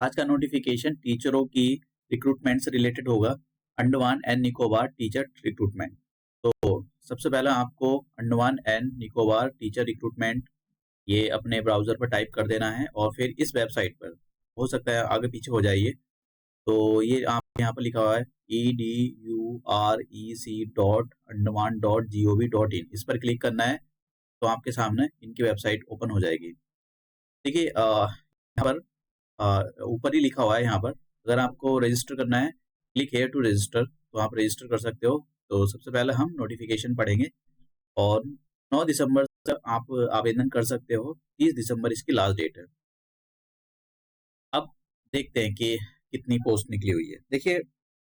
आज का नोटिफिकेशन टीचरों की रिक्रूटमेंट से रिलेटेड होगा, Andaman and Nicobar teacher recruitment. तो सबसे पहले आपको Andaman and Nicobar teacher recruitment ये अपने ब्राउजर पर टाइप कर देना है और फिर इस वेबसाइट पर, हो सकता है आगे पीछे हो जाइए, तो ये आप यहाँ पर लिखा हुआ है edurec.andaman.gov.in, इस पर क्लिक करना है तो आपके सामने इनकी वेबसाइट ओपन हो जाएगी। देखिए यहाँ पर ऊपर ही लिखा हुआ है, यहाँ पर अगर आपको रजिस्टर करना है क्लिक हेयर टू रजिस्टर, तो आप रजिस्टर कर सकते हो। तो सबसे पहले हम नोटिफिकेशन पढ़ेंगे और 9 दिसंबर तक आप आवेदन कर सकते हो, 30 दिसंबर इसकी लास्ट डेट है। अब देखते हैं कि कितनी पोस्ट निकली हुई है। देखिए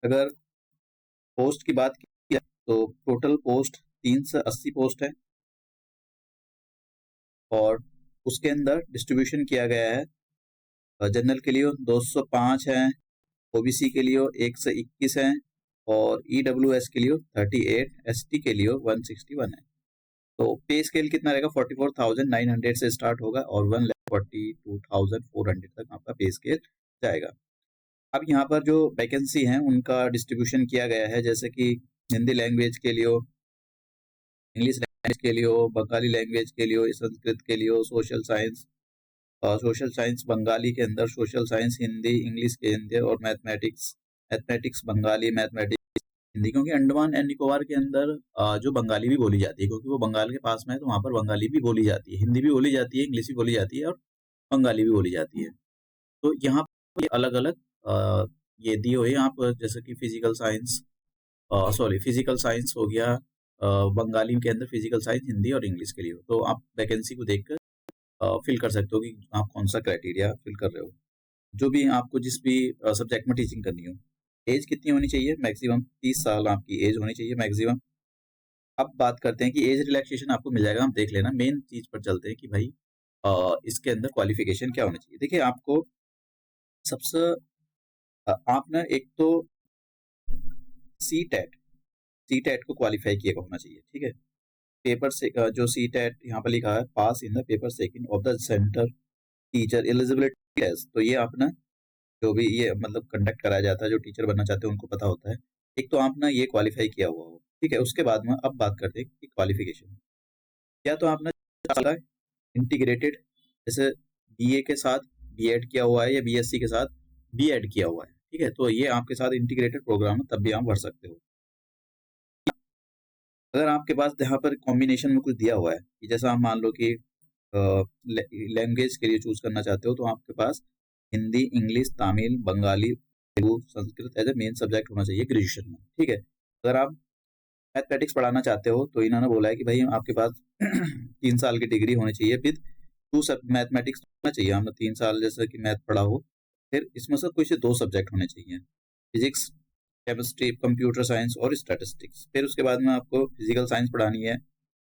अगर पोस्ट की बात की जाए तो टोटल पोस्ट 380 पोस्ट है और उसके अंदर डिस्ट्रीब्यूशन किया गया है। जनरल के लिए 205 है, ओबीसी के लिए 121 है और ईडब्ल्यूएस के लिए 38, एसटी के लिए 161 है। तो पे स्केल कितना रहेगा, 44,900 से स्टार्ट होगा और 1,42,400 तक आपका पे स्केल जाएगा। अब यहाँ पर जो वैकेंसी हैं उनका डिस्ट्रीब्यूशन किया गया है, जैसे कि हिंदी लैंग्वेज के लिए, इंग्लिश लैंग्वेज के लिए, बंगाली लैंग्वेज के लिए, संस्कृत के लिए, सोशल साइंस बंगाली के अंदर, सोशल साइंस हिंदी, इंग्लिश के अंदर और मैथमेटिक्स बंगाली, मैथमेटिक्स हिंदी, क्योंकि अंडमान एंड निकोबार के अंदर जो बंगाली भी बोली जाती है, क्योंकि वो बंगाल के पास में है, तो वहाँ पर बंगाली भी बोली जाती है, हिंदी भी बोली जाती है, इंग्लिश भी बोली जाती है और बंगाली भी बोली जाती है। तो यहाँ पर अलग अलग ये दिए हुए आप, जैसे कि फिजिकल साइंस हो गया, बंगाली के अंदर फिजिकल साइंस हिंदी और इंग्लिश के लिए, तो आप वैकेंसी को देखकर फिल कर सकते हो कि आप कौन सा क्राइटेरिया फिल कर रहे हो। जो भी आपको जिस भी सब्जेक्ट में टीचिंग करनी हो, एज कितनी होनी चाहिए, मैक्सिमम 30 साल आपकी एज होनी चाहिए मैक्सिमम। अब बात करते हैं कि एज रिलैक्सेशन आपको मिल जाएगा, हम देख लेना, मेन चीज पर चलते हैं कि भाई इसके अंदर क्वालिफिकेशन क्या होनी चाहिए। देखिए आपको सबसे आपने एक तो सी टेट को क्वालिफाई किया होना चाहिए, ठीक है। पेपर से जो सी टेट यहाँ पर लिखा है, pass in the paper second of the center teacher eligibility test, तो ये आपने जो भी ये मतलब कंडक्ट कराया जाता है, जो टीचर बनना चाहते हैं उनको पता होता है। एक तो आपने ये क्वालिफाई किया हुआ हो, ठीक है। उसके बाद में अब बात करते हैं कि क्वालिफिकेशन क्या, तो आपने इंटीग्रेटेड, जैसे बीए के साथ बीएड किया हुआ है या बीएससी के साथ बीएड किया हुआ है, ठीक है, तो ये आपके साथ इंटीग्रेटेड प्रोग्राम है, तब भी आप भर सकते हो। अगर आपके पास यहाँ पर कॉम्बिनेशन में कुछ दिया हुआ है कि जैसा आप मान लो कि लैंग्वेज के लिए चूज करना चाहते हो, तो आपके पास Hindi, English, Tamil, Bengali, Telugu, Sanskrit as a main subject होना चाहिए ग्रेजुएशन में, ठीक है। अगर आप मैथमेटिक्स पढ़ाना चाहते हो तो इन्होंने बोला है कि भाई आपके पास 3 साल की डिग्री होनी चाहिए, फिर टू सब मैथमेटिक्स होना चाहिए, हमने 3 साल जैसे कि मैथ पढ़ा हो, फिर इसमें से कुछ 2 सब्जेक्ट होने चाहिए, फिजिक्स, केमिस्ट्री, कंप्यूटर साइंस और स्टैटिस्टिक्स। फिर उसके बाद में आपको फिजिकल साइंस पढ़ानी है,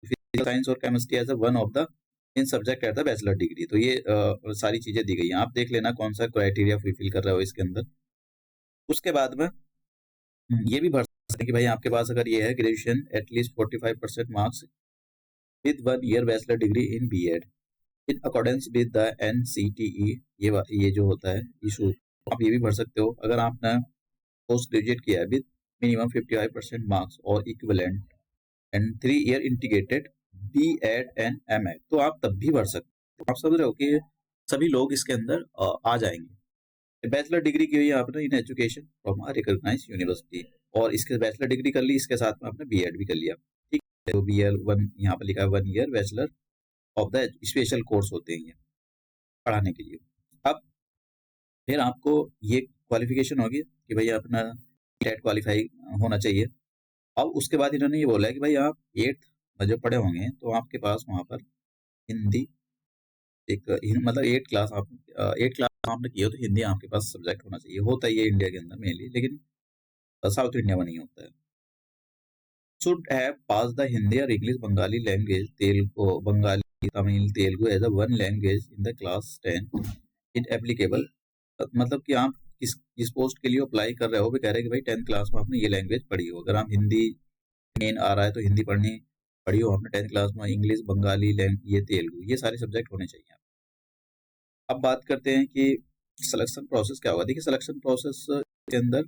फिजिकल साइंस और chemistry as one of the in subject at the bachelor degree. तो ये सारी चीजें दी गई हैं, आप देख लेना कौन सा क्राइटेरिया फुलफिल कर रहे हो इसके अंदर। उसके बाद में ये भी भर सकते हैं कि भाई आपके पास अगर ये है graduation at least 45% marks with 1 year bachelor degree in BEd in accordance with the NCTE, ये जो होता है इशू, आप ये भी भर सकते हो। अगर आपने पोस्ट ग्रेजुएट किया है विद मिनिमम 55% मार्क्स और equivalent and 3 year integrated BEd and MEd, तो आप तब भी भर सकते हो। आप समझ रहे हो कि सभी लोग इसके अंदर आ जाएंगे। बैचलर डिग्री की हुई है आपने in education from recognised university, और इसके बैचलर डिग्री कर ली, इसके साथ में आपने बीएड भी कर लिया, ठीक है। तो बीएल 1 यहाँ पर लिखा है 1 year bachelor of the special course होते हैं ये पढ़ाने के लिए। अब फिर आपको ये क्वालिफिकेशन होगी कि भाई अपना टेट क्वालिफाई होना चाहिए। अब उसके बाद इन्होंने ये बोला है कि भाई आप 8th में जब पढ़े होंगे तो आपके पास वहाँ पर हिंदी मतलब 8 क्लास आपने की हो तो हिंदी आपके पास सब्जेक्ट होना चाहिए। होता है ये इंडिया के अंदर मेनली, लेकिन साउथ इंडिया में नहीं होता है। Should have pass the Hindi और English Bengali language Bengali Tamil Telugu as a one language in the class 10 in applicable. मतलब कि आप किस पोस्ट के लिए अप्लाई कर रहे हो, भी कह रहे हैं कि भाई 10th क्लास में आपने ये लैंग्वेज पढ़ी हो। अगर आप हिंदी मेन आ रहा है तो हिंदी पढ़ी हो आपने 10th क्लास में, इंग्लिश, बंगाली, ये तेलुगु, ये सारे सब्जेक्ट होने चाहिए। अब बात करते हैं कि सिलेक्शन प्रोसेस क्या होगा? देखिए, सिलेक्शन प्रोसेस के अंदर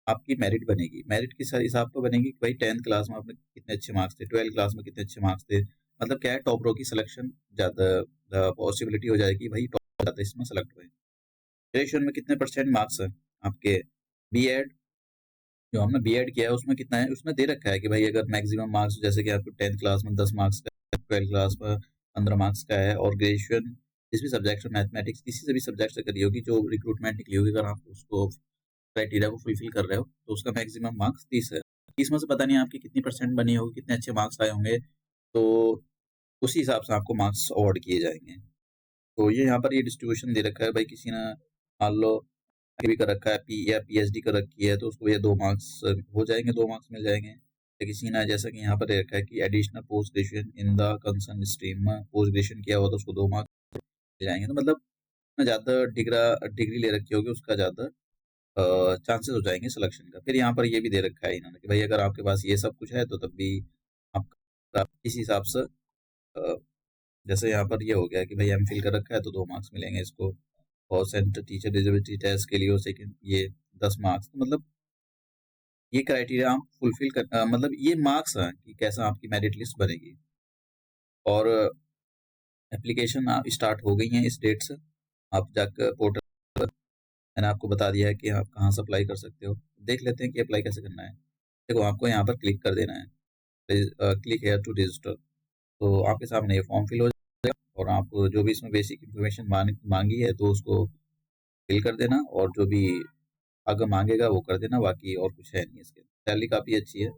आपकी मेरिट बनेगी। मेरिट किस हिसाब पे बनेगी कि भाई 10th क्लास में आपने कितने अच्छे मार्क्स थे, 12th क्लास में कितने अच्छे मार्क्स थे। मतलब क्या है, टॉपरों की सिलेक्शन ज़्यादा पॉसिबिलिटी हो जाएगी, भाई टॉप ज़्यादा इसमें सेलेक्ट हुए। ग्रेजुएशन में कितने परसेंट मार्क्स हैं आपके? बीएड, जो हमने बीएड किया है उसमें कितना है, उसमें दे रखा है कि भाई अगर मैक्सिमम मार्क्स जैसे कि आपको 10th क्लास में 10 मार्क्स का है, 12th क्लास में 15 मार्क्स का है, और ग्रेजुएशन जिस भी सब्जेक्ट में मैथमेटिक्स किसी से भी सब्जेक्ट से करी होगी, जो रिक्रूटमेंट निकली होगी, अगर आप उसको क्राइटेरिया को फुलफिल कर रहे हो तो उसका मैक्सिमम मार्क्स 30 है। 30 में से पता नहीं आपकी कितनी परसेंट बनी होगी, कितने अच्छे मार्क्स आए होंगे, तो उसी हिसाब से आपको मार्क्स अवार्ड किए जाएंगे। तो ये यहाँ पर ये डिस्ट्रीब्यूशन दे रखा है भाई, किसी ने मान लो भी कर रखा है, पी या पीएचडी कर रखी है, तो उसको ये 2 मार्क्स हो जाएंगे, 2 मार्क्स मिल जाएंगे। या किसी ने जैसा कि यहाँ पर दे रखा है कि additional post graduation in the concern stream में पोस्ट ग्रेजुएशन किया हुआ तो उसको 2 मार्क्स मिल जाएंगे। तो मतलब ज़्यादा डिग्री ले रखी होगी उसका ज़्यादा चांसेस हो जाएंगे सिलेक्शन का। फिर यहाँ पर ये भी दे रखा है इन्होंने कि भाई अगर आपके पास ये सब कुछ है तो तब भी आप इस हिसाब से अ, जैसे यहाँ पर ये हो गया कि भाई एमफिल कर रखा है तो 2 मार्क्स मिलेंगे इसको, और सेंटर टीचर डिसेबिलिटी टेस्ट के लिए और सेकंड ये 10 मार्क्स। तो मतलब ये क्राइटेरिया आप फुलफिल कर मतलब ये मार्क्स हैं कि कैसा आपकी मेरिट लिस्ट बनेगी। और एप्लीकेशन स्टार्ट हो गई हैं इस डेट से। आप जाकर पोर्टल, मैंने आपको बता दिया है कि आप कहाँ से अप्लाई कर सकते हो। देख लेते हैं कि अप्लाई कैसे करना है। देखो, आपको यहाँ पर क्लिक कर देना है, क्लिक हेयर टू रजिस्टर। तो आपके सामने ये फॉर्म फिल हो जाएगा, और आप जो भी इसमें बेसिक इन्फॉर्मेशन मांगी है तो उसको फिल कर देना, और जो भी अगर मांगेगा वो कर देना, बाकी और कुछ है नहीं। इसके सैलरी काफ़ी अच्छी है।